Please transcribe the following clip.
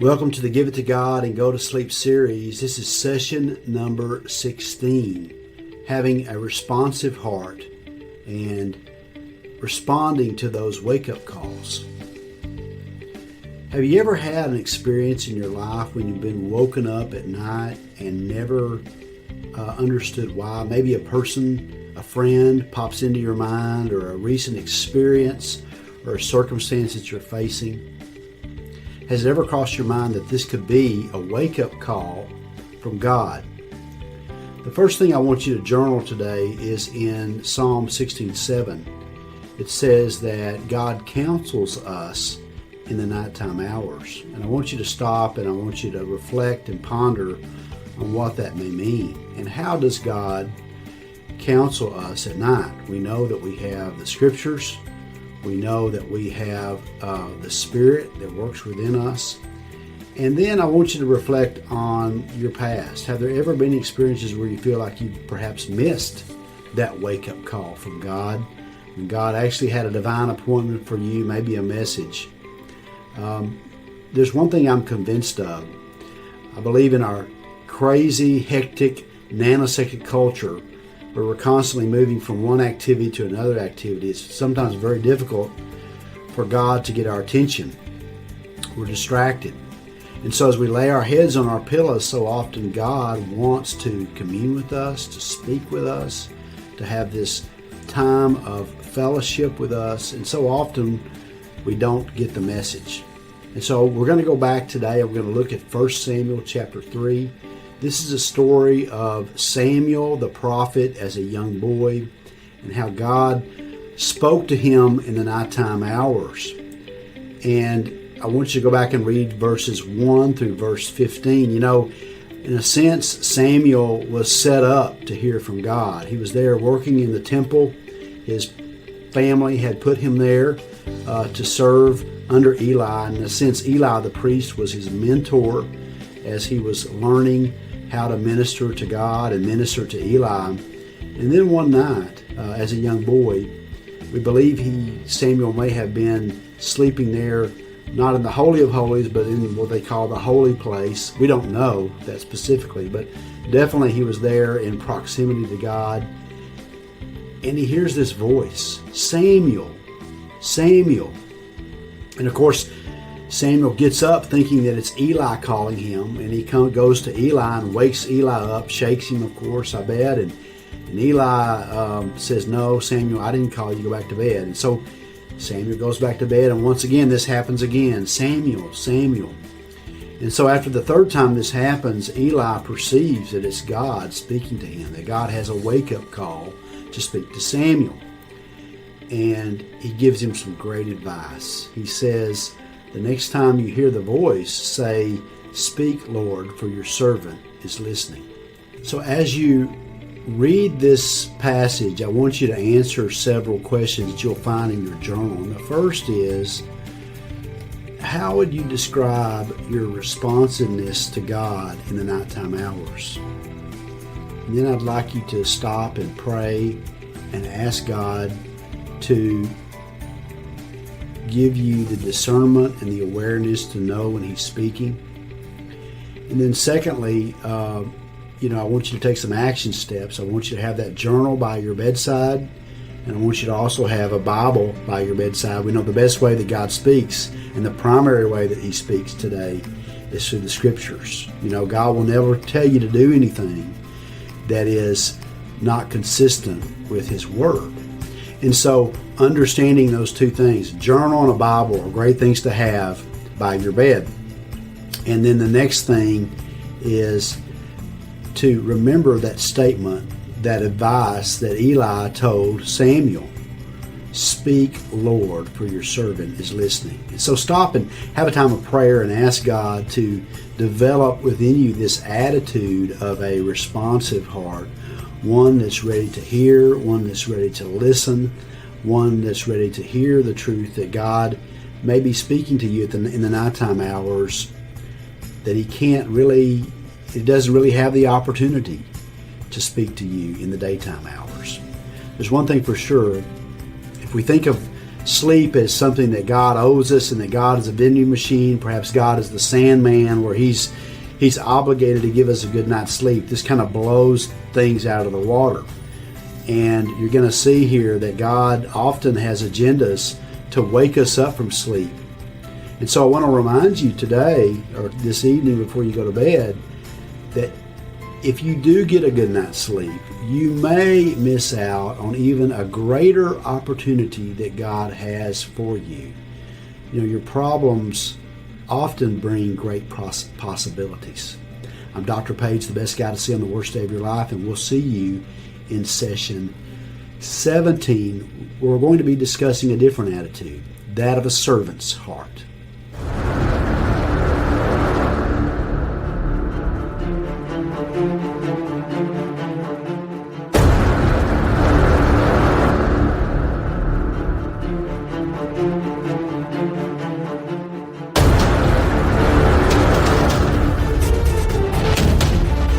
Welcome to the Give It to God and Go to Sleep series. This is session number 16, having a responsive heart and responding to those wake-up calls. Have you ever had an experience in your life when you've been woken up at night and never understood why? Maybe a person, a friend pops into your mind, or a recent experience or a circumstance that you're facing. Has it ever crossed your mind that this could be a wake-up call from God? The first thing I want you to journal today is in Psalm 16:7. It says that God counsels us in the nighttime hours. And I want you to stop and I want you to reflect and ponder on what that may mean. And how does God counsel us at night? We know that we have the Scriptures. We know that we have the Spirit that works within us. And then I want you to reflect on your past. Have there ever been experiences where you feel like you perhaps missed that wake-up call from God? When God actually had a divine appointment for you, maybe a message. There's one thing I'm convinced of. I believe in our crazy, hectic, nanosecond culture, where we're constantly moving from one activity to another activity. It's sometimes very difficult for God to get our attention. We're distracted. And so as we lay our heads on our pillows, so often God wants to commune with us, to speak with us, to have this time of fellowship with us. And so often we don't get the message. And so we're going to go back today and we're going to look at 1 Samuel chapter 3. This is a story of Samuel the prophet as a young boy and how God spoke to him in the nighttime hours. And I want you to go back and read verses 1 through verse 15. You know, in a sense, Samuel was set up to hear from God. He was there working in the temple. His family had put him there to serve under Eli. In a sense, Eli the priest was his mentor as he was learning how to minister to God and minister to Eli. And then one night, as a young boy, we believe Samuel may have been sleeping there, not in the Holy of Holies, but in what they call the holy place. We don't know that specifically, but definitely he was there in proximity to God. And he hears this voice, Samuel, Samuel. And of course, Samuel gets up thinking that it's Eli calling him, and he goes to Eli and wakes Eli up, shakes him, of course, I bet. And Eli says, "No, Samuel, I didn't call you, go back to bed." And so Samuel goes back to bed, and once again, this happens again. Samuel, Samuel. And so after the third time this happens, Eli perceives that it's God speaking to him, that God has a wake-up call to speak to Samuel. And he gives him some great advice. He says, the next time you hear the voice, say, "Speak, Lord, for your servant is listening." So as you read this passage, I want you to answer several questions that you'll find in your journal. And the first is, how would you describe your responsiveness to God in the nighttime hours? And then I'd like you to stop and pray and ask God to give you the discernment and the awareness to know when He's speaking. And then secondly, I want you to take some action steps. I want you to have that journal by your bedside, and I want you to also have a Bible by your bedside. We know the best way that God speaks, and the primary way that He speaks today is through the Scriptures. God will never tell you to do anything that is not consistent with His Word. And so understanding those two things, journal and a Bible, are great things to have by your bed. And then the next thing is to remember that statement, that advice that Eli told Samuel. Speak, Lord, for your servant is listening. And so stop and have a time of prayer and ask God to develop within you this attitude of a responsive heart, one that's ready to hear, one that's ready to listen, one that's ready to hear the truth that God may be speaking to you in the nighttime hours, that He doesn't really have the opportunity to speak to you in the daytime hours. There's one thing for sure. If we think of sleep as something that God owes us and that God is a vending machine. Perhaps God is the Sandman, where He's obligated to give us a good night's sleep. This kind of blows things out of the water. And you're going to see here that God often has agendas to wake us up from sleep. And so I want to remind you today, or this evening before you go to bed, that if you do get a good night's sleep, you may miss out on even a greater opportunity that God has for you. You know, your problems often bring great possibilities. I'm Dr. Page, the best guy to see on the worst day of your life, and we'll see you in session 17. We're going to be discussing a different attitude, that of a servant's heart.